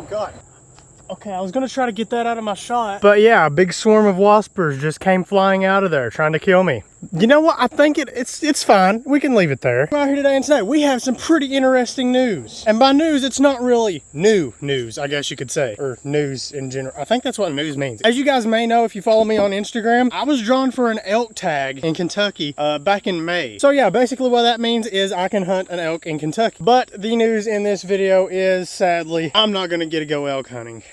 Oh God. Okay, I was gonna try to get that out of my shot. But yeah, a big swarm of waspers just came flying out of there trying to kill me. You know what? I think it's fine. We can leave it there. We're out here today and today we have some pretty interesting news. And by news, it's not really new news, I guess you could say. Or news in general. I think that's what news means. As you guys may know, if you follow me on Instagram, I was drawn for an elk tag in Kentucky back in May. So yeah, basically what that means is I can hunt an elk in Kentucky. But the news in this video is, sadly, I'm not gonna get to go elk hunting.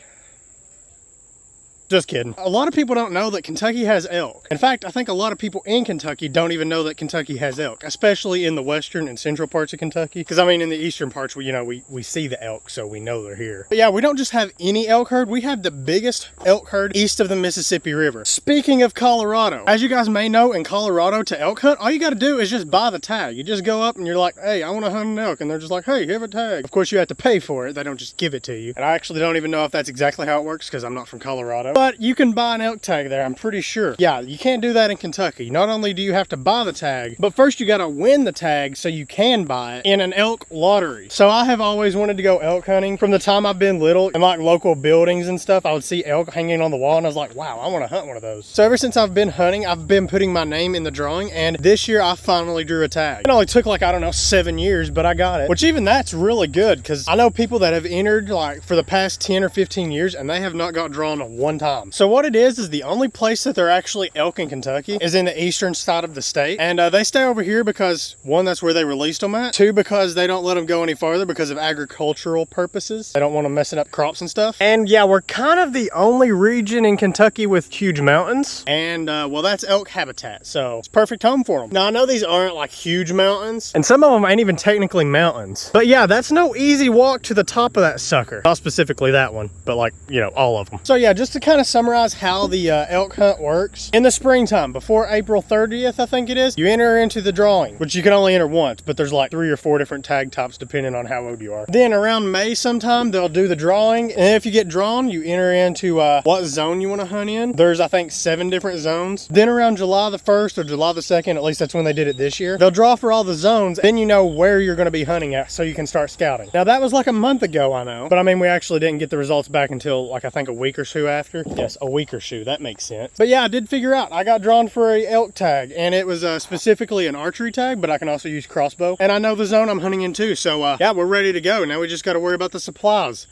Just kidding. A lot of people don't know that Kentucky has elk. In fact, I think a lot of people in Kentucky don't even know that Kentucky has elk, especially in the western and central parts of Kentucky. Because I mean, in the eastern parts, we see the elk, so we know they're here. But yeah, we don't just have any elk herd. We have the biggest elk herd east of the Mississippi River. Speaking of Colorado, as you guys may know, in Colorado to elk hunt, all you got to do is just buy the tag. You just go up and you're like, hey, I want to hunt an elk. And they're just like, hey, have a tag. Of course, you have to pay for it. They don't just give it to you. And I actually don't even know if that's exactly how it works because I'm not from Colorado. But you can buy an elk tag there, I'm pretty sure. Yeah, you can't do that in Kentucky. Not only do you have to buy the tag, but first you gotta win the tag so you can buy it in an elk lottery. So I have always wanted to go elk hunting. From the time I've been little, in like local buildings and stuff, I would see elk hanging on the wall and I was like, wow, I want to hunt one of those. So ever since I've been hunting, I've been putting my name in the drawing, and this year I finally drew a tag. It only took like, I don't know, 7 years, but I got it. Which even that's really good, because I know people that have entered like for the past 10 or 15 years and they have not got drawn one time. So what it is the only place that they're actually elk in Kentucky is in the eastern side of the state. And they stay over here because, one, that's where they released them at. Two, because they don't let them go any farther because of agricultural purposes. They don't want them messing up crops and stuff. And yeah, we're kind of the only region in Kentucky with huge mountains. And well, that's elk habitat. So it's perfect home for them. Now I know these aren't like huge mountains, and some of them ain't even technically mountains. But yeah, that's no easy walk to the top of that sucker. Not specifically that one, but like, you know, all of them. So yeah, just to kind of summarize how the elk hunt works. In the springtime, before April 30th, I think it is, you enter into the drawing, which you can only enter once, but there's like 3 or 4 different tag types depending on how old you are. Then around May sometime, they'll do the drawing, and if you get drawn, you enter into what zone you want to hunt in. There's, I think, 7 different zones. Then around July the 1st or July the 2nd, at least that's when they did it this year, they'll draw for all the zones, then you know where you're going to be hunting at, so you can start scouting. Now that was like a month ago, I know, but I mean, we actually didn't get the results back until like, I think a week or so after. Yes, a week or so, that makes sense. But yeah, I did figure out I got drawn for a elk tag, and it was specifically an archery tag, but I can also use crossbow, and I know the zone I'm hunting in too. So yeah, we're ready to go. Now we just got to worry about the supplies.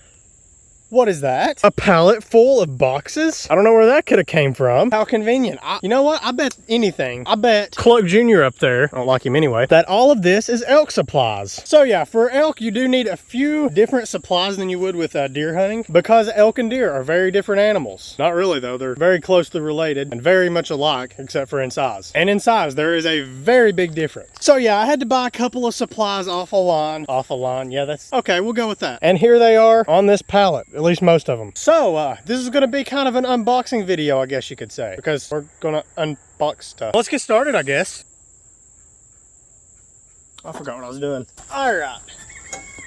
What is that? A pallet full of boxes? I don't know where that could have came from. How convenient. You know what? I bet anything. I bet Cluck Jr. up there, I don't like him anyway, that all of this is elk supplies. So yeah, for elk, you do need a few different supplies than you would with deer hunting, because elk and deer are very different animals. Not really though. They're very closely related and very much alike, except for in size. And in size, there is a very big difference. So yeah, I had to buy a couple of supplies off a line. Off a line, yeah, that's okay. We'll go with that. And here they are on this pallet. At least most of them. So this is going to be kind of an unboxing video, I guess you could say, because we're going to unbox stuff. Let's get started, I guess. I forgot what I was doing. All right,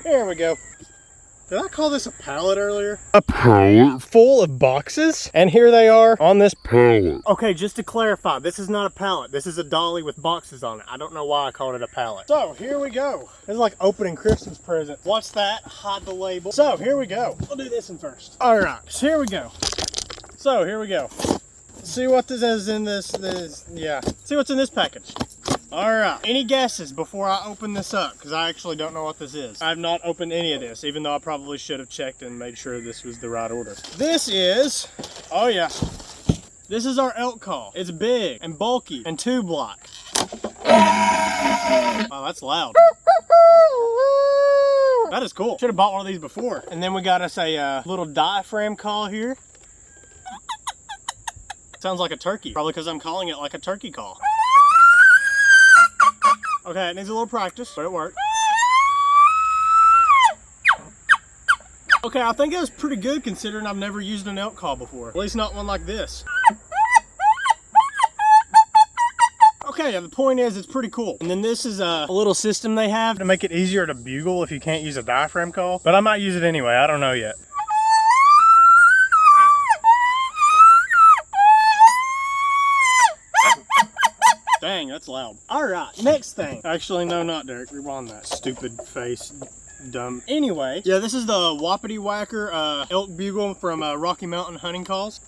here we go. Did I call this a pallet earlier? A pallet full of boxes? And here they are on this pallet. Okay, just to clarify, this is not a pallet. This is a dolly with boxes on it. I don't know why I called it a pallet. So, here we go. This is like opening Christmas present. Watch that, hide the label. So, here we go. We'll do this one first. All right, so here we go. So, here we go. See what this is in this, yeah. See what's in this package. All right, any guesses before I open this up? Because I actually don't know what this is. I have not opened any of this, even though I probably should have checked and made sure this was the right order. This is, oh yeah, this is our Elk Call. It's big and bulky and tube-like. Wow, that's loud. That is cool. Should have bought one of these before. And then we got us a little diaphragm call here. Sounds like a turkey, probably because I'm calling it like a turkey call. Okay, it needs a little practice, but it worked. Okay, I think that was pretty good considering I've never used an elk call before. At least not one like this. Okay, yeah, the point is it's pretty cool. And then this is a little system they have to make it easier to bugle if you can't use a diaphragm call. But I might use it anyway, I don't know yet. Dang, that's loud. All right, next thing. Actually, no, not Derek. Rewind that. Stupid face. Dumb. Anyway, yeah, this is the Wapiti Whacker elk bugle from Rocky Mountain Hunting Calls.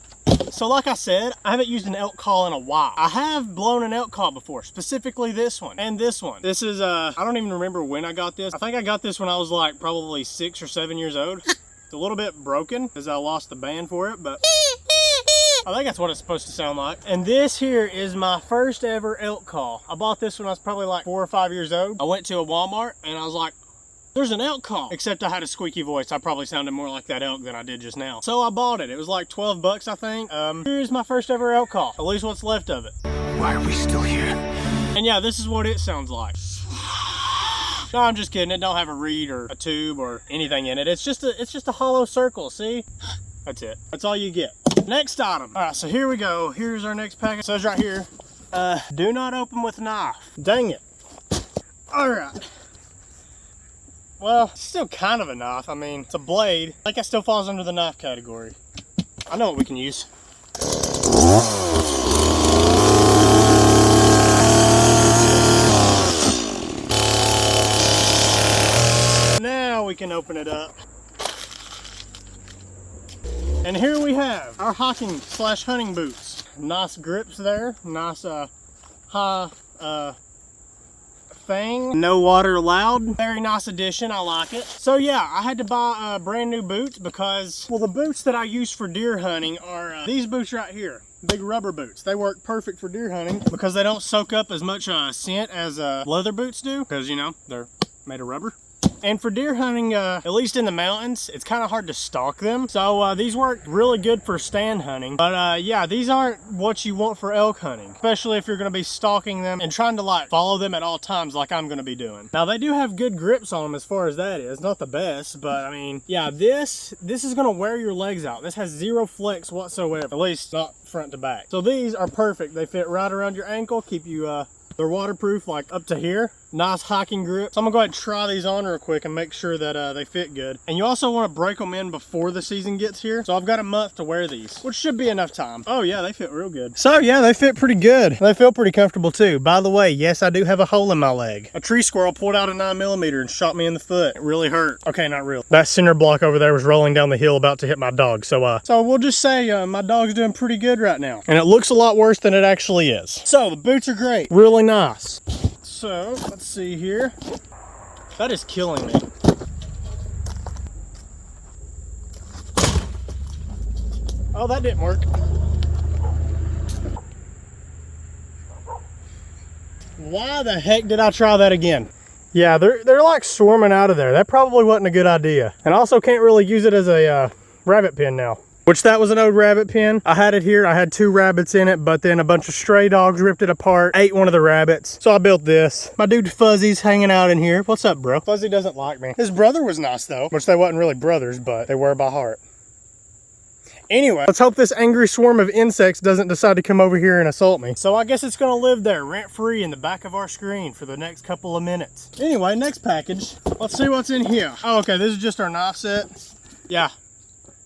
So like I said, I haven't used an elk call in a while. I have blown an elk call before, specifically this one and this one. This is, I don't even remember when I got this. I think I got this when I was like probably 6 or 7 years old. It's a little bit broken because I lost the band for it, but I think that's what it's supposed to sound like. And this here is my first ever elk call. I bought this when I was probably like 4 or 5 years old. I went to a Walmart and I was like, there's an elk call. Except I had a squeaky voice. I probably sounded more like that elk than I did just now. So I bought it. It was like 12 bucks, I think. Here's my first ever elk call. At least what's left of it. Why are we still here? And yeah, this is what it sounds like. No, I'm just kidding. It don't have a reed or a tube or anything in it. It's just a hollow circle, see? That's it. That's all you get. Next item. All right, so here we go. Here's our next package. It says right here, do not open with knife. Dang it. All right. Well, it's still kind of a knife. I mean, it's a blade. I think it still falls under the knife category. I know what we can use. Now we can open it up. And here we have our hiking/hunting boots. Nice grips there. Nice high thing. No water allowed. Very nice addition. I like it. So yeah, I had to buy brand new boots because, well, the boots that I use for deer hunting are these boots right here. Big rubber boots. They work perfect for deer hunting because they don't soak up as much scent as leather boots do, because, you know, they're made of rubber. And for deer hunting, at least in the mountains, it's kind of hard to stalk them. So these work really good for stand hunting. But yeah, these aren't what you want for elk hunting, especially if you're going to be stalking them and trying to like follow them at all times like I'm going to be doing. Now they do have good grips on them as far as that is. Not the best, but I mean, yeah, this is going to wear your legs out. This has zero flex whatsoever, at least not front to back. So these are perfect. They fit right around your ankle, keep you, they're waterproof like up to here. Nice hiking grip. So I'm gonna go ahead and try these on real quick and make sure that they fit good. And you also want to break them in before the season gets here. So I've got a month to wear these, which should be enough time. Oh yeah, they fit real good. So yeah, they fit pretty good. They feel pretty comfortable too. By the way, yes, I do have a hole in my leg. A tree squirrel pulled out a 9mm and shot me in the foot. It really hurt. Okay, not real. That cinder block over there was rolling down the hill about to hit my dog. So we'll just say my dog's doing pretty good right now. And it looks a lot worse than it actually is. So the boots are great. Really nice. So let's see here. That is killing me. Oh, that didn't work. Why the heck did I try that again? Yeah, they're like swarming out of there. That probably wasn't a good idea. And I also can't really use it as a rabbit pen now. Which that was an old rabbit pen. I had it here. I had 2 rabbits in it, but then a bunch of stray dogs ripped it apart, ate one of the rabbits. So I built this. My dude Fuzzy's hanging out in here. What's up, bro? Fuzzy doesn't like me. His brother was nice though, which they wasn't really brothers, but they were by heart. Anyway, let's hope this angry swarm of insects doesn't decide to come over here and assault me. So I guess it's gonna live there rent-free in the back of our screen for the next couple of minutes. Anyway, next package. Let's see what's in here. Oh, okay, this is just our knife set. Yeah.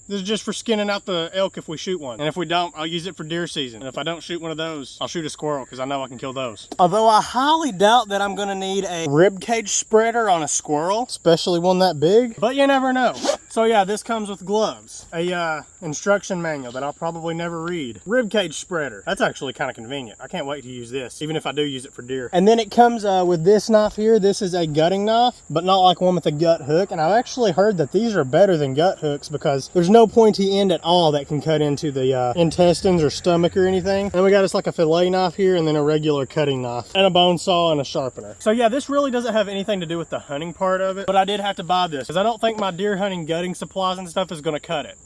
This is just for skinning out the elk if we shoot one. And if we don't, I'll use it for deer season. And if I don't shoot one of those, I'll shoot a squirrel because I know I can kill those. Although I highly doubt that I'm gonna need a rib cage spreader on a squirrel, especially one that big, but you never know. So yeah, this comes with gloves, a instruction manual that I'll probably never read. Rib cage spreader. That's actually kind of convenient. I can't wait to use this, even if I do use it for deer. And then it comes with this knife here. This is a gutting knife, but not like one with a gut hook. And I've actually heard that these are better than gut hooks because there's no pointy end at all that can cut into the intestines or stomach or anything. And we got us like a fillet knife here and then a regular cutting knife and a bone saw and a sharpener. So yeah, this really doesn't have anything to do with the hunting part of it, but I did have to buy this because I don't think my deer hunting gutting supplies and stuff is going to cut it.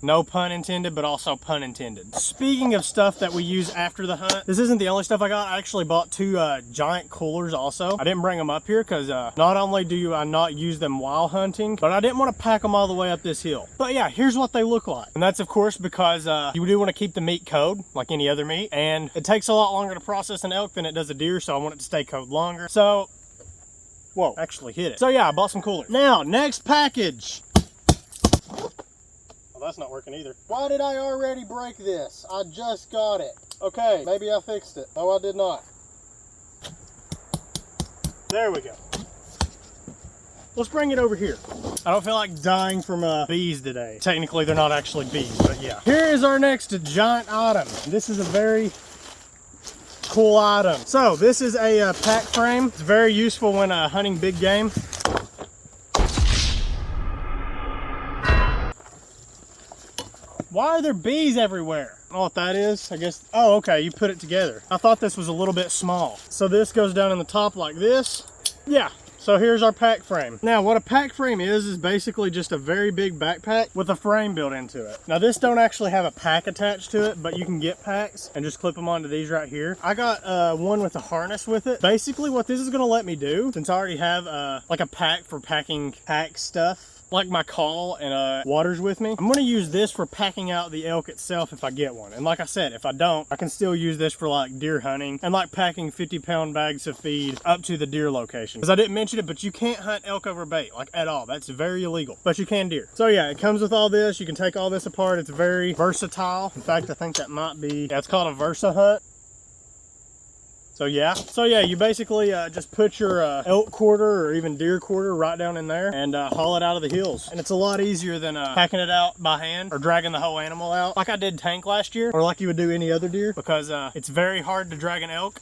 No pun intended, but also pun intended. Speaking of stuff that we use after the hunt, this isn't the only stuff I got. I actually bought 2 giant coolers also. I didn't bring them up here because not only do I not use them while hunting, but I didn't want to pack them all the way up this hill. But yeah, here's what they look like. And that's of course because you do want to keep the meat cold like any other meat. And it takes a lot longer to process an elk than it does a deer, so I want it to stay cold longer. So, whoa, actually hit it. So yeah, I bought some coolers. Now, next package. Well, that's not working either. Why did I already break this? I just got it. Okay, maybe I fixed it. No, I did not. There we go. let's bring it over here. I don't feel like dying from bees today. Technically, they're not actually bees, but yeah. Here is our next giant item. This is a very cool item. So this is a pack frame. It's very useful when hunting big game. Why are there bees everywhere? I don't know what that is. I guess, oh, okay, you put it together. I thought this was a little bit small. So this goes down in the top like this. Yeah, so here's our pack frame. Now, what a pack frame is basically just a very big backpack with a frame built into it. Now, this don't actually have a pack attached to it, but you can get packs and just clip them onto these right here. I got one with a harness with it. Basically, what this is gonna let me do, since I already have like a pack for packing pack stuff, like my call and waters with me, I'm going to use this for packing out the elk itself if I get one. And like I said, if I don't, I can still use this for like deer hunting and like packing 50-pound bags of feed up to the deer location. Because I didn't mention it, but you can't hunt elk over bait, like at all. That's very illegal, but you can deer. So yeah, it comes with all this. You can take all this apart. It's very versatile. In fact, I think that might be, yeah, it's called a Versa Hunt. So yeah, you basically just put your elk quarter or even deer quarter right down in there and haul it out of the hills. And it's a lot easier than packing it out by hand or dragging the whole animal out like I did tank last year, or like you would do any other deer, because it's very hard to drag an elk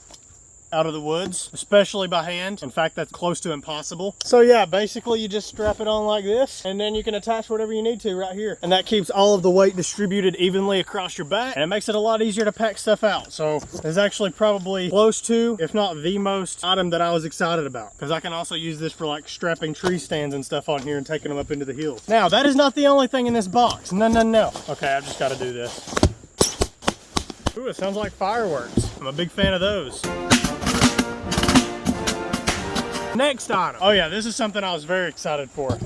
out of the woods, especially by hand. In fact, that's close to impossible. So yeah, basically you just strap it on like this, and then you can attach whatever you need to right here. And that keeps all of the weight distributed evenly across your back, and it makes it a lot easier to pack stuff out. So it's actually probably close to, if not the most item that I was excited about, because I can also use this for like strapping tree stands and stuff on here and taking them up into the hills. Now, that is not the only thing in this box. No. Okay, I've just got to do this. Ooh, it sounds like fireworks. I'm a big fan of those. Next item. Oh yeah, this is something I was very excited for.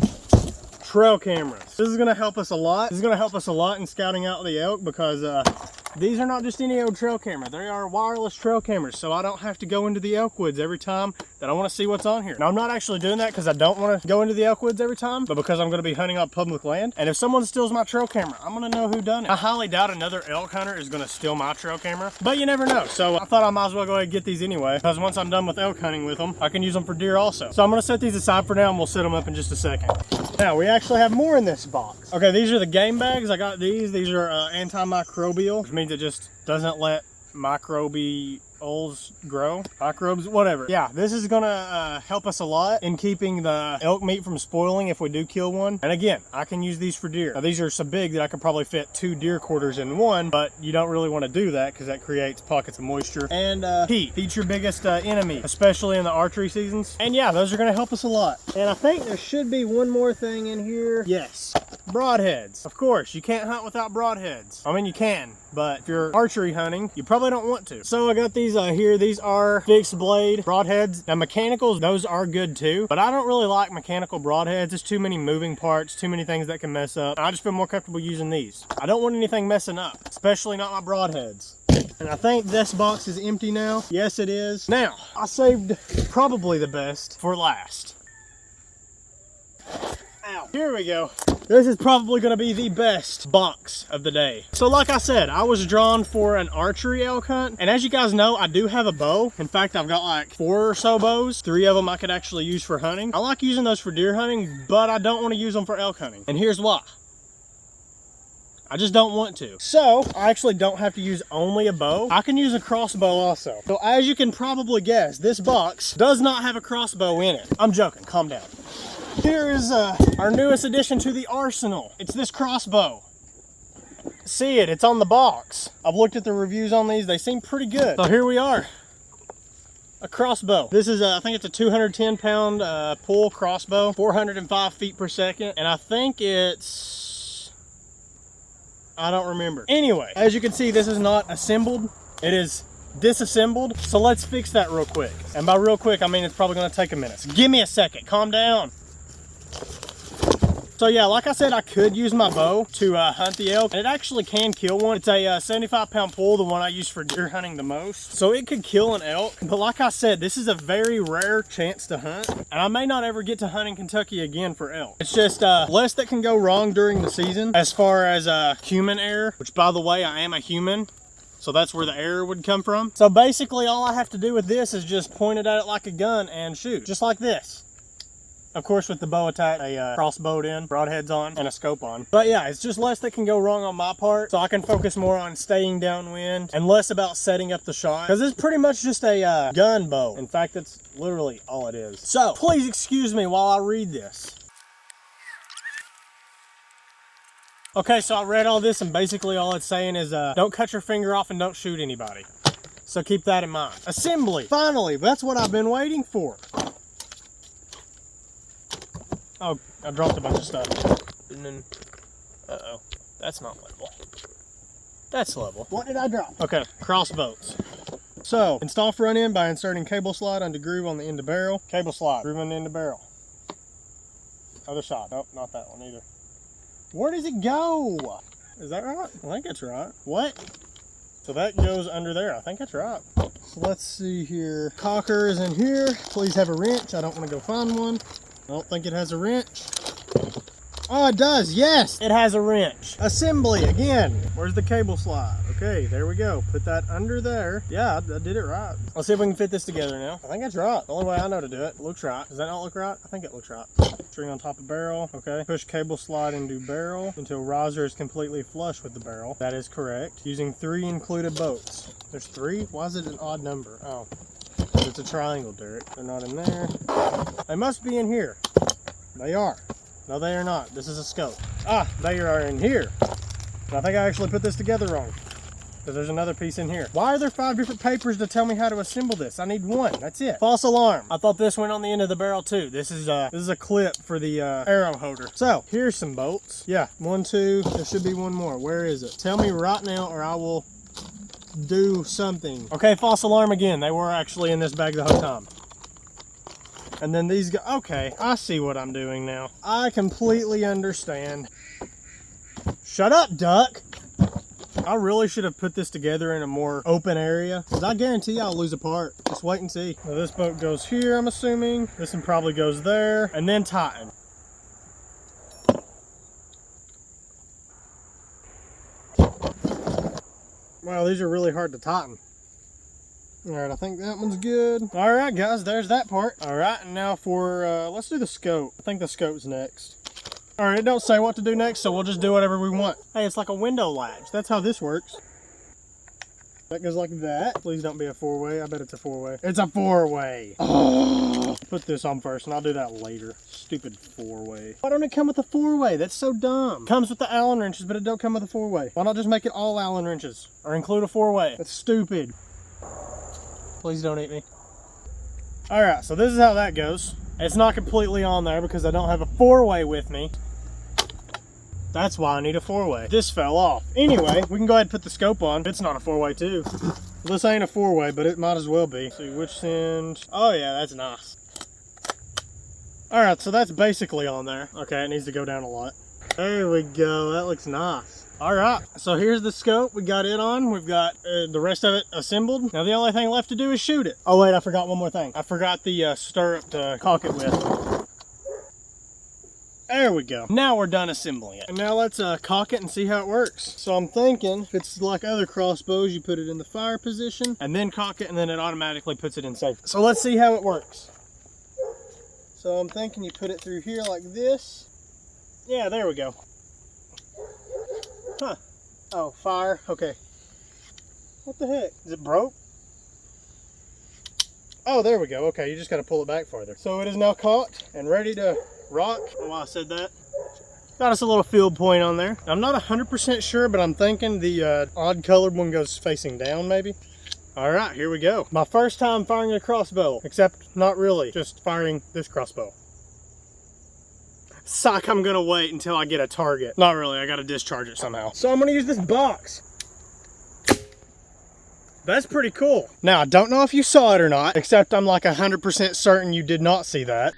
Trail cameras. This is gonna help us a lot. This is gonna help us a lot in scouting out the elk, because these are not just any old trail camera. They are wireless trail cameras, so I don't have to go into the elk woods every time that I want to see what's on here. Now, I'm not actually doing that because I don't want to go into the elk woods every time, but because I'm going to be hunting on public land. And if someone steals my trail camera, I'm going to know who done it. I highly doubt another elk hunter is going to steal my trail camera, but you never know. So I thought I might as well go ahead and get these anyway, because once I'm done with elk hunting with them, I can use them for deer also. So I'm going to set these aside for now, and we'll set them up in just a second. Now, we actually have more in this box. Okay, these are the game bags. I got these. These are antimicrobial, which means it just doesn't let microbials grow, microbes, whatever. Yeah, this is gonna help us a lot in keeping the elk meat from spoiling if we do kill one. And again, I can use these for deer. Now, these are so big that I could probably fit 2 deer quarters in one, but you don't really want to do that because that creates pockets of moisture and heat. Heat's your biggest enemy, especially in the archery seasons. And yeah, those are gonna help us a lot. And I think there should be one more thing in here. Yes, broadheads. Of course, you can't hunt without broadheads. I mean, you can, but if you're archery hunting, you probably don't want to. So I got these here. These are fixed blade broadheads. Now, mechanicals, those are good too, but I don't really like mechanical broadheads. There's too many moving parts, too many things that can mess up. I just feel more comfortable using these. I don't want anything messing up, especially not my broadheads. And I think this box is empty now. Yes, it is. Now, I saved probably the best for last. Ow. Here we go. This is probably going to be the best box of the day. So like I said, I was drawn for an archery elk hunt. And as you guys know, I do have a bow. In fact, I've got like 4 or so bows. 3 of them I could actually use for hunting. I like using those for deer hunting, but I don't want to use them for elk hunting. And here's why. I just don't want to. So I actually don't have to use only a bow. I can use a crossbow also. So as you can probably guess, this box does not have a crossbow in it. I'm joking, calm down. Here is our newest addition to the arsenal. It's this crossbow. See it, it's on the box. I've looked at the reviews on these, they seem pretty good. So here we are, a crossbow. This is, I think it's a 210-pound pull crossbow, 405 feet per second, and I think it's, I don't remember. Anyway, as you can see, this is not assembled, it is disassembled. So let's fix that real quick. And by real quick, I mean it's probably gonna take a minute. So give me a second, calm down. So yeah, like I said, I could use my bow to hunt the elk, and it actually can kill one. It's a 75-pound pull, the one I use for deer hunting the most. So it could kill an elk, but like I said, this is a very rare chance to hunt, and I may not ever get to hunt in Kentucky again for elk. It's just less that can go wrong during the season as far as human error, which by the way, I am a human. So that's where the error would come from. So basically all I have to do with this is just point it at it like a gun and shoot, just like this. Of course, with the bow attached, a crossbow in, broadheads on, and a scope on. But yeah, it's just less that can go wrong on my part, so I can focus more on staying downwind and less about setting up the shot, because it's pretty much just a gun bow. In fact, that's literally all it is. So please excuse me while I read this. Okay, so I read all this, and basically all it's saying is don't cut your finger off and don't shoot anybody. So keep that in mind. Assembly. Finally, that's what I've been waiting for. Oh, I dropped a bunch of stuff. And then, uh-oh, that's not level. That's level. What did I drop? Okay, crossbows. So, install front end by inserting cable slide onto groove on the end of barrel. Cable slide, groove on the end of barrel. Other side. Nope, not that one either. Where does it go? Is that right? I think it's right. What? So that goes under there. I think that's right. So let's see here. Cocker is in here. Please have a wrench. I don't want to go find one. I don't think it has a wrench. Oh, it does. Yes, it has a wrench. Assembly again. Where's the cable slide? Okay, there we go. Put that under there. Yeah, I did it right. Let's see if we can fit this together now. I think that's right. The only way I know to do it. It looks right. Does that not look right? I think it looks right. String on top of barrel. Okay. Push cable slide into barrel until riser is completely flush with the barrel. That is correct. Using 3 included bolts. There's 3? Why is it an odd number? Oh, it's a triangle, Derek. They're not in there. They must be in here. They are. No, they are not. This is a scope. Ah, they are in here. And I think I actually put this together wrong, because there's another piece in here. Why are there 5 different papers to tell me how to assemble this? I need 1. That's it. False alarm. I thought this went on the end of the barrel too. This is a clip for the arrow holder. So here's some bolts. Yeah, 1, 2. There should be 1 more. Where is it? Tell me right now, or I will do something. Okay, false alarm again. They were actually in this bag the whole time. And then these go, okay, I see what I'm doing now. I completely understand. Shut up, duck. I really should have put this together in a more open area, because I guarantee I'll lose a part. Just wait and see. Now this boat goes here, I'm assuming. This one probably goes there, and then tighten. Wow, these are really hard to tighten. All right, I think that one's good. All right, guys, there's that part. All right, and now for, let's do the scope. I think the scope's next. All right, it don't say what to do next, so we'll just do whatever we want. Hey, it's like a window latch. That's how this works. That goes like that. Please don't be a 4-way. I bet it's a 4-way. It's a 4-way. Oh, put this on first, and I'll do that later. Stupid 4-way. Why don't it come with a 4-way? That's so dumb. It comes with the Allen wrenches, but it don't come with a 4-way. Why not just make it all Allen wrenches, or include a 4-way? That's stupid. Please don't eat me. All right, so this is how that goes. It's not completely on there because I don't have a 4-way with me. That's why I need a 4-way. This fell off. Anyway, we can go ahead and put the scope on. It's not a 4-way too. This ain't a 4-way, but it might as well be. Let's see which end. Oh yeah, that's nice. All right, so that's basically on there. Okay, it needs to go down a lot. There we go, that looks nice. All right, so here's the scope. We got it on. We've got the rest of it assembled. Now the only thing left to do is shoot it. Oh wait, I forgot one more thing. I forgot the stirrup to caulk it with. There we go. Now we're done assembling it. And now let's caulk it and see how it works. So I'm thinking, if it's like other crossbows, you put it in the fire position and then caulk it, and then it automatically puts it in safe. So let's see how it works. So I'm thinking you put it through here like this. Yeah, there we go. Huh. Oh, fire. Okay. What the heck? Is it broke? Oh, there we go. Okay, you just got to pull it back farther. So it is now caulked and ready to rock. I don't know why I said that. Got us a little field point on there. I'm not 100% sure, but I'm thinking the odd colored one goes facing down maybe. All right, here we go. My first time firing a crossbow, except not really, just firing this crossbow. Suck, I'm gonna wait until I get a target. Not really, I gotta discharge it somehow. So I'm gonna use this box. That's pretty cool. Now, I don't know if you saw it or not, except I'm like 100% certain you did not see that.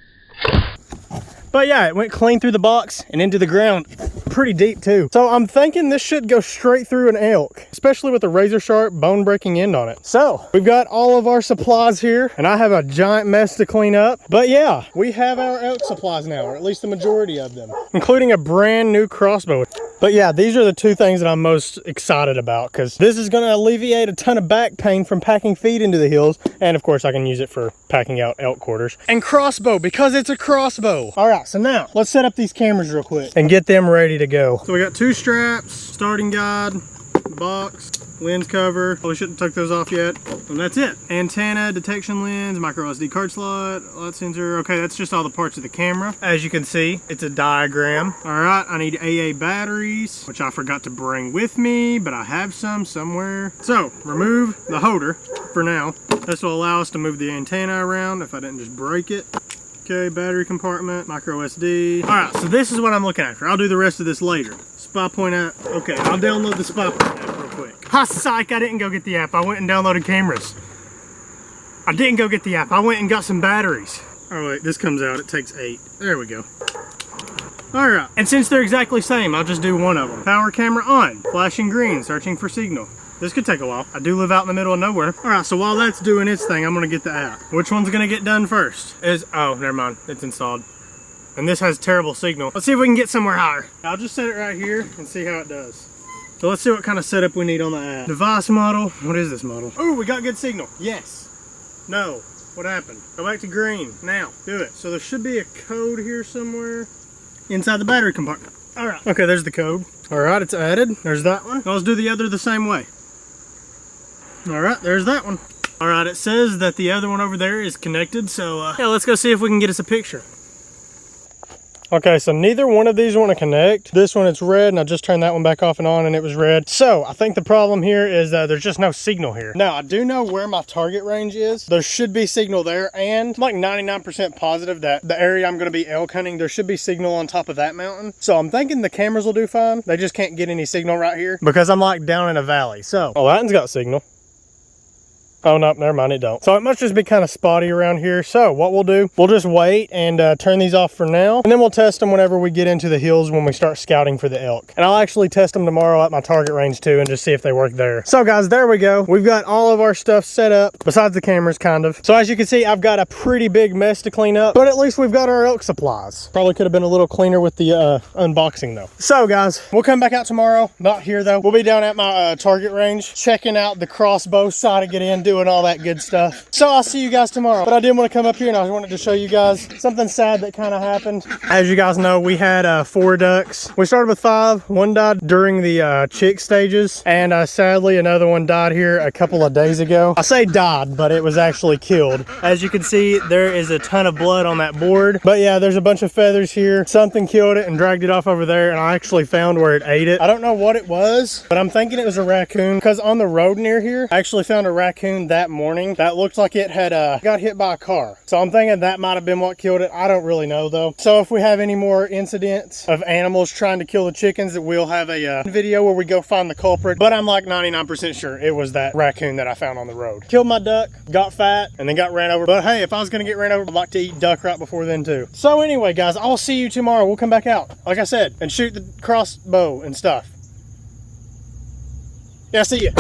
But yeah, it went clean through the box and into the ground. Pretty deep too. So I'm thinking this should go straight through an elk, especially with a razor sharp bone breaking end on it. So we've got all of our supplies here, and I have a giant mess to clean up. But yeah, we have our elk supplies now, or at least the majority of them, including a brand new crossbow. But yeah, these are the 2 things that I'm most excited about, because this is going to alleviate a ton of back pain from packing feed into the hills. And of course I can use it for packing out elk quarters. And Crossbow, because it's a Crossbow. All right, so now let's set up these cameras real quick and get them ready to go. So we got 2 straps, starting guide, box, lens cover. Probably shouldn't have took those off yet. And that's it. Antenna, detection lens, micro SD card slot, light sensor. Okay, that's just all the parts of the camera. As you can see, it's a diagram. All right, I need AA batteries, which I forgot to bring with me, but I have some somewhere. So remove the holder for now. This will allow us to move the antenna around if I didn't just break it. Okay, battery compartment, micro SD. All right, so this is what I'm looking after. I'll do the rest of this later. Spy point app. Okay, I'll download the spy point app real quick. Ha, psych, I didn't go get the app. I went and downloaded cameras. I didn't go get the app. I went and got some batteries. Oh wait, this comes out, it takes 8. There we go. All right, and since they're exactly the same, I'll just do one of them. Power camera on, flashing green, searching for signal. This could take a while. I do live out in the middle of nowhere. All right, so while that's doing its thing, I'm gonna get the app. Which one's gonna get done first? Oh, never mind, it's installed. And this has terrible signal. Let's see if we can get somewhere higher. I'll just set it right here and see how it does. So let's see what kind of setup we need on the app. Device model, what is this model? Oh, we got good signal, yes. No, what happened? Go back to green, now, do it. So there should be a code here somewhere inside the battery compartment. All right, okay, there's the code. All right, it's added, there's that one. Now let's do the other the same way. All right, there's that one. All right, it says that the other one over there is connected, so yeah, let's go see if we can get us a picture. Okay, so neither one of these want to connect. This one, it's red, and I just turned that one back off and on, and it was red. So I think the problem here is that there's just no signal here. Now, I do know where my target range is. There should be signal there, and I'm like 99% positive that the area I'm going to be elk hunting, there should be signal on top of that mountain. So I'm thinking the cameras will do fine. They just can't get any signal right here because I'm like down in a valley. So, oh, that one's got signal. Oh, no, never mind, it don't. So it must just be kind of spotty around here. So what we'll do, we'll just wait and turn these off for now. And then we'll test them whenever we get into the hills when we start scouting for the elk. And I'll actually test them tomorrow at my target range too and just see if they work there. So guys, there we go. We've got all of our stuff set up, besides the cameras kind of. So as you can see, I've got a pretty big mess to clean up, but at least we've got our elk supplies. Probably could have been a little cleaner with the unboxing though. So guys, we'll come back out tomorrow. Not here though. We'll be down at my target range, checking out the crossbow, sighting it in, doing all that good stuff. So I'll see you guys tomorrow. But I did want to come up here and I wanted to show you guys something sad that kind of happened. As you guys know, we had 4 ducks. We started with 5. 1 died during the chick stages, and sadly another one died here a couple of days ago. I say died, but it was actually killed. As you can see, there is a ton of blood on that board. But yeah, there's a bunch of feathers here. Something killed it and dragged it off over there, and I actually found where it ate it. I don't know what it was, but I'm thinking it was a raccoon, because on the road near here, I actually found a raccoon that morning that looked like it had got hit by a car. So I'm thinking that might have been what killed it. I don't really know though. So if we have any more incidents of animals trying to kill the chickens, we'll have a video where we go find the culprit. But I'm like 99% sure it was that raccoon that I found on the road. Killed my duck, got fat, and then got ran over. But hey, if I was gonna get ran over, I'd like to eat duck right before then too. So anyway guys, I'll see you tomorrow. We'll come back out, like I said, and shoot the crossbow and stuff. Yeah, see ya.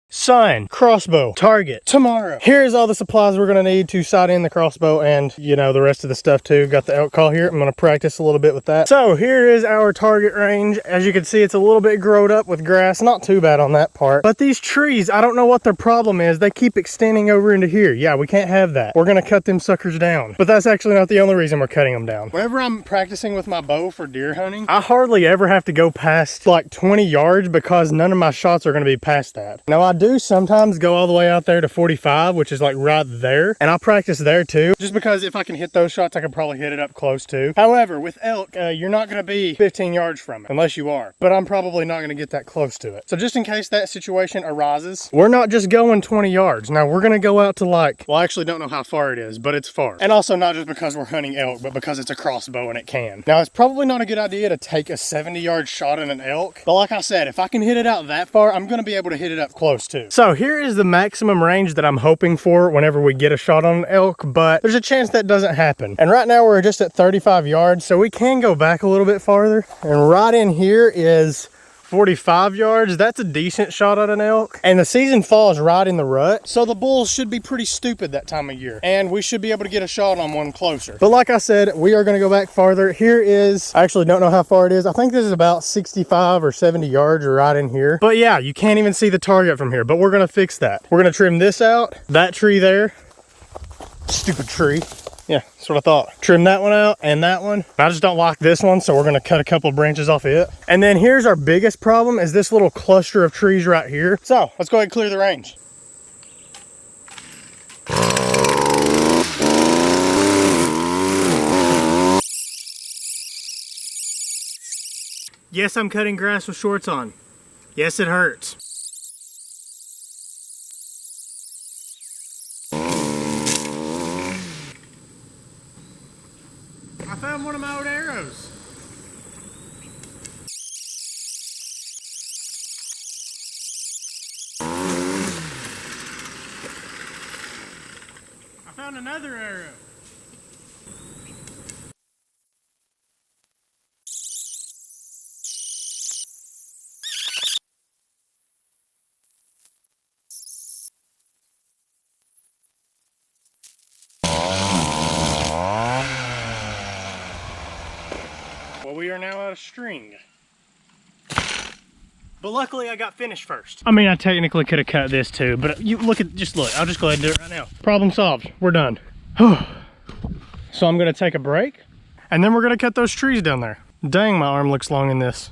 Sign, crossbow, target, tomorrow. Here's all the supplies we're gonna need to sight in the crossbow and, you know, the rest of the stuff too. Got the elk call here. I'm gonna practice a little bit with that. So here is our target range. As you can see, it's a little bit growed up with grass. Not too bad on that part. But these trees, I don't know what their problem is. They keep extending over into here. Yeah, we can't have that. We're gonna cut them suckers down. But that's actually not the only reason we're cutting them down. Whenever I'm practicing with my bow for deer hunting, I hardly ever have to go past like 20 yards because none of my shots are gonna be past that. Now I do sometimes go all the way out there to 45, which is like right there, and I'll practice there too, just because if I can hit those shots I can probably hit it up close too. However, with elk, you're not going to be 15 yards from it unless you are, but I'm probably not going to get that close to it. So just in case that situation arises, we're not just going 20 yards. Now we're going to go out to like, well, I actually don't know how far it is, but it's far. And also not just because we're hunting elk, but because it's a crossbow and it can. Now it's probably not a good idea to take a 70-yard shot at an elk, but like I said, if I can hit it out that far, I'm going to be able to hit it up close too. So here is the maximum range that I'm hoping for whenever we get a shot on an elk, but there's a chance that doesn't happen. And right now we're just at 35 yards, so we can go back a little bit farther. And right in here is 45 yards. That's a decent shot at an elk. And the season falls right in the rut, so the bulls should be pretty stupid that time of year. And we should be able to get a shot on one closer. But like I said, we are going to go back farther. Here is, I actually don't know how far it is. I think this is about 65 or 70 yards right in here. But yeah, you can't even see the target from here, but we're going to fix that. We're going to trim this out, that tree there, Stupid tree. Yeah, that's what I thought. Trim that one out and that one. I just don't like this one, so we're gonna cut a couple of branches off it. And then here's our biggest problem is this little cluster of trees right here. So let's go ahead and clear the range. Yes, I'm cutting grass with shorts on. Yes, it hurts. I found one of my old arrows. I found another arrow. Well, we are now out of string. But luckily I got finished first. I mean, I technically could have cut this too, but you look at, just look, I'll just go ahead and do it right now. Problem solved, we're done. So I'm gonna take a break and then we're gonna cut those trees down there. Dang, my arm looks long in this.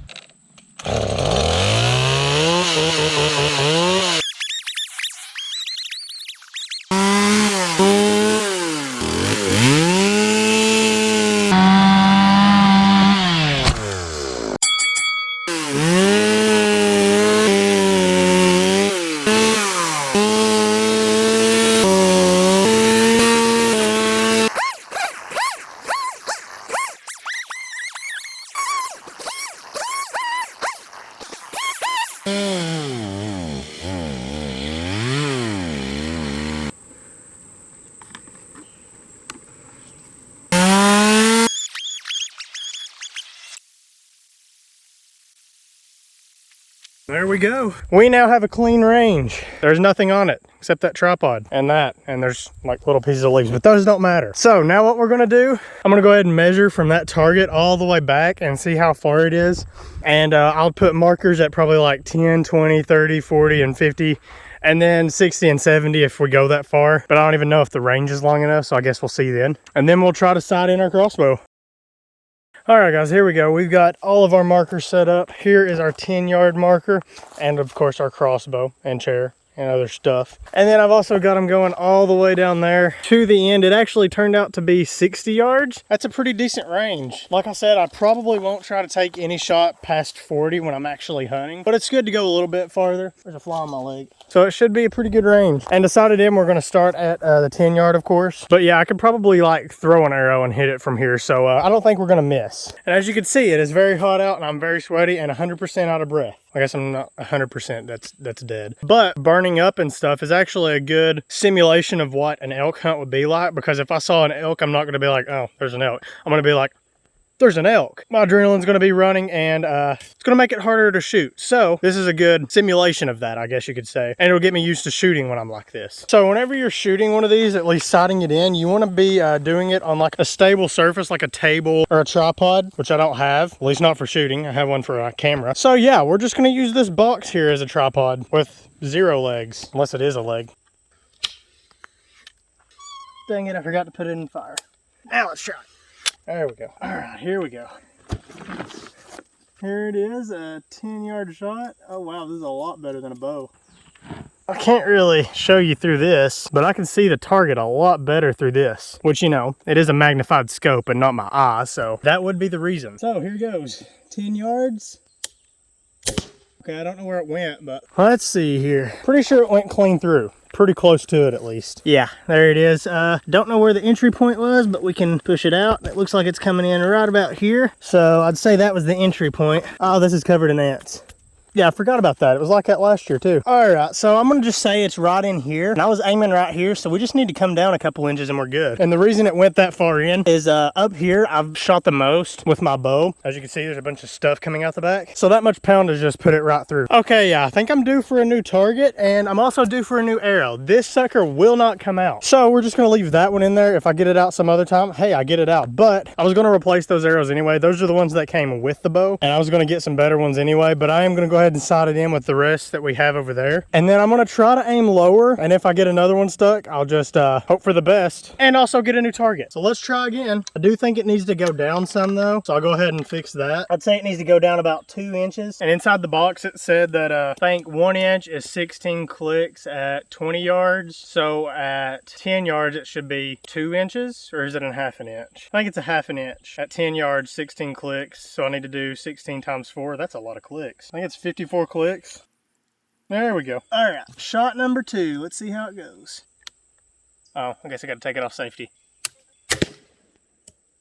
There we go. We now have a clean range. There's nothing on it except that tripod and that, and there's like little pieces of leaves, but those don't matter. So now what we're gonna do, I'm gonna go ahead and measure from that target all the way back and see how far it is. And I'll put markers at probably like 10, 20, 30, 40, and 50. And then 60 and 70 if we go that far. But I don't even know if the range is long enough, so I guess we'll see then. And then we'll try to sight in our crossbow. All right, guys, here we go. We've got all of our markers set up. Here is our 10-yard marker, and of course our crossbow and chair and other stuff. And then I've also got them going all the way down there to the end. It actually turned out to be 60 yards. That's a pretty decent range. Like I said, I probably won't try to take any shot past 40 when I'm actually hunting, but it's good to go a little bit farther. There's a fly on my leg. So it should be a pretty good range. And decided in we're gonna start at the 10-yard, of course. But yeah, I could probably like throw an arrow and hit it from here. So I don't think we're gonna miss. And as you can see, it is very hot out and I'm very sweaty and 100% out of breath. I guess I'm not 100%, that's dead. But burning up and stuff is actually a good simulation of what an elk hunt would be like, because if I saw an elk, I'm not gonna be like, oh, there's an elk. I'm gonna be like, there's an elk. My adrenaline's gonna be running and it's gonna make it harder to shoot. So this is a good simulation of that, I guess you could say. And it'll get me used to shooting when I'm like this. So whenever you're shooting one of these, at least sighting it in, you wanna be doing it on like a stable surface, like a table or a tripod, which I don't have, at least not for shooting. I have one for a camera. So yeah, we're just gonna use this box here as a tripod with 0 legs, unless it is a leg. Dang it, I forgot to put it in fire. Now let's try it. There we go. All right, here we go. Here it is, a 10-yard shot. Oh wow, this is a lot better than a bow. I can't really show you through this, but I can see the target a lot better through this, which, you know, it is a magnified scope and not my eye, so that would be the reason. So here goes, 10 yards. Okay, I don't know where it went, but let's see here. Pretty sure it went clean through. Pretty close to it at least. Yeah, there it is. Don't know where the entry point was, but we can push it out. It looks like it's coming in right about here. So I'd say that was the entry point. Oh, this is covered in ants. Yeah, I forgot about that. It was like that last year too. All right, so I'm gonna just say it's right in here. And I was aiming right here, so we just need to come down a couple inches and we're good. And the reason it went that far in is up here, I've shot the most with my bow. As you can see, there's a bunch of stuff coming out the back. So that much poundage just put it right through. Okay, yeah, I think I'm due for a new target and I'm also due for a new arrow. This sucker will not come out. So we're just gonna leave that one in there. If I get it out some other time, hey, I get it out. But I was gonna replace those arrows anyway. Those are the ones that came with the bow. And I was gonna get some better ones anyway, but I am gonna go ahead ahead and sight it in with the rest that we have over there. And then I'm gonna try to aim lower, and if I get another one stuck, I'll just hope for the best and also get a new target. So let's try again. I do think it needs to go down some though, so I'll go ahead and fix that. I'd say it needs to go down about 2 inches. And inside the box it said that I think 1 inch is 16 clicks at 20 yards. So at 10 yards it should be 2 inches, or is it a half an inch? I think it's a half an inch. At 10 yards, 16 clicks. So I need to do 16 times 4. That's a lot of clicks. I think it's 54 clicks. There we go. All right, shot number 2. Let's see how it goes. Oh, I guess I got to take it off safety.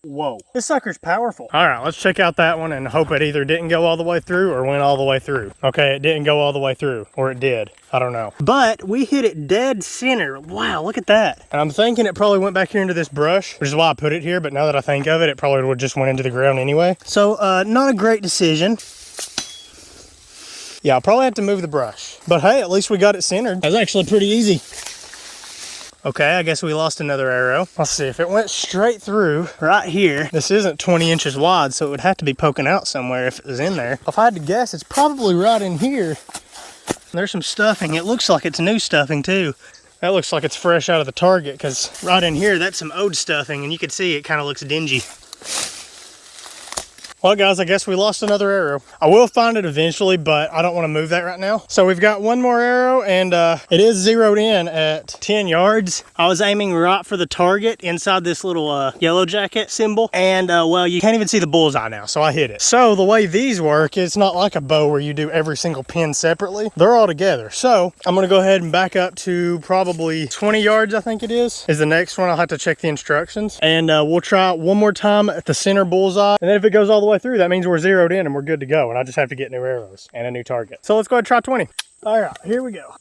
Whoa, this sucker's powerful. All right, let's check out that one and hope it either didn't go all the way through or went all the way through. Okay, it didn't go all the way through, or it did. I don't know. But we hit it dead center. Wow, look at that. And I'm thinking it probably went back here into this brush, which is why I put it here, but now that I think of it, it probably would just went into the ground anyway. So, not a great decision. Yeah, I'll probably have to move the brush. But hey, at least we got it centered. That was actually pretty easy. Okay, I guess we lost another arrow. Let's see, if it went straight through right here, this isn't 20 inches wide, so it would have to be poking out somewhere if it was in there. If I had to guess, it's probably right in here. There's some stuffing. It looks like it's new stuffing too. That looks like it's fresh out of the target, because right in here, that's some old stuffing, and you can see it kind of looks dingy. Well, guys, I guess we lost another arrow. I will find it eventually, but I don't want to move that right now. So we've got one more arrow, and it is zeroed in at 10 yards. I was aiming right for the target inside this little yellow jacket symbol. And, well, you can't even see the bullseye now, so I hit it. So the way these work, it's not like a bow where you do every single pin separately. They're all together. So I'm going to go ahead and back up to probably 20 yards, I think it is the next one. I'll have to check the instructions. And we'll try it one more time at the center bullseye. And then if it goes all the way through, that means we're zeroed in and we're good to go, and I just have to get new arrows and a new target. So let's go ahead and try 20. All right, here we go.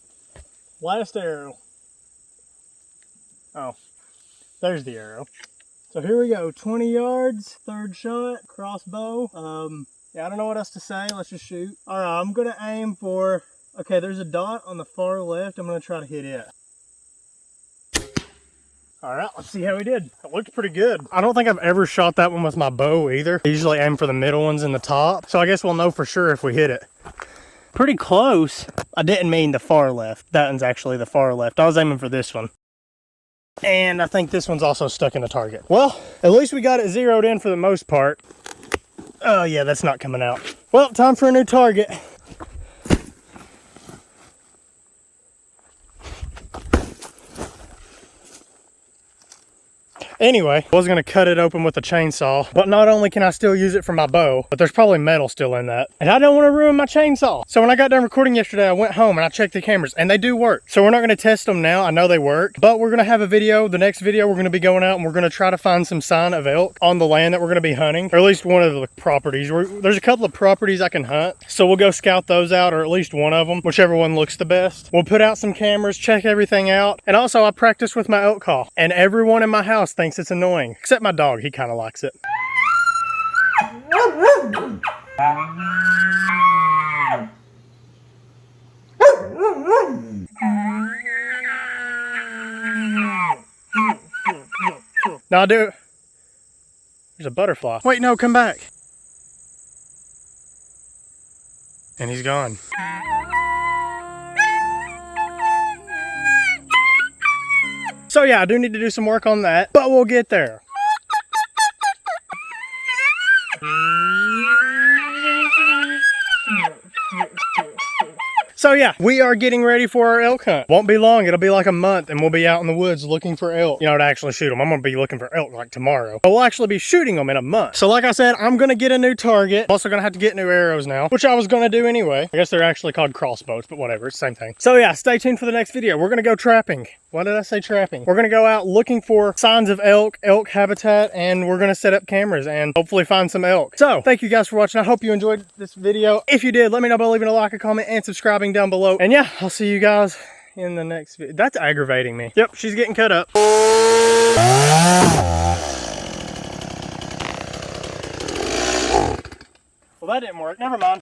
Last arrow. Oh, there's the arrow. So here we go, 20 yards, third shot, crossbow. Yeah, I don't know what else to say, let's just shoot. All right, I'm gonna aim for, okay, there's a dot on the far left. I'm gonna try to hit it. All right, let's see how we did. It looked pretty good. I don't think I've ever shot that one with my bow either. I usually aim for the middle ones in the top. So I guess we'll know for sure if we hit it. Pretty close. I didn't mean the far left. That one's actually the far left. I was aiming for this one. And I think this one's also stuck in the target. Well, at least we got it zeroed in for the most part. Oh yeah, that's not coming out. Well, time for a new target. Anyway, I was gonna cut it open with a chainsaw, but not only can I still use it for my bow, but there's probably metal still in that. And I don't wanna ruin my chainsaw. So when I got done recording yesterday, I went home and I checked the cameras and they do work. So we're not gonna test them now, I know they work, but we're gonna have a video, the next video we're gonna be going out and we're gonna try to find some sign of elk on the land that we're gonna be hunting, or at least one of the properties. There's a couple of properties I can hunt, so we'll go scout those out, or at least one of them, whichever one looks the best. We'll put out some cameras, check everything out, and also I practice with my elk call, and everyone in my house thinks it's annoying, except my dog. He kind of likes it. Now there's a butterfly. Wait, no, come back. And he's gone. So yeah, I do need to do some work on that, but we'll get there. So yeah, we are getting ready for our elk hunt. Won't be long, it'll be like a month, and we'll be out in the woods looking for elk. You know, to actually shoot them. I'm gonna be looking for elk like tomorrow. But we'll actually be shooting them in a month. So like I said, I'm gonna get a new target. I'm also gonna have to get new arrows now, which I was gonna do anyway. I guess they're actually called crossbows, but whatever, it's the same thing. So yeah, stay tuned for the next video. We're gonna go trapping. Why did I say trapping? We're gonna go out looking for signs of elk habitat, and we're gonna set up cameras and hopefully find some elk. So thank you guys for watching. I hope you enjoyed this video. If you did, let me know by leaving a like, a comment, and subscribing down below. And yeah, I'll see you guys in the next video. That's aggravating me. Yep, she's getting cut up. Well, that didn't work. Never mind.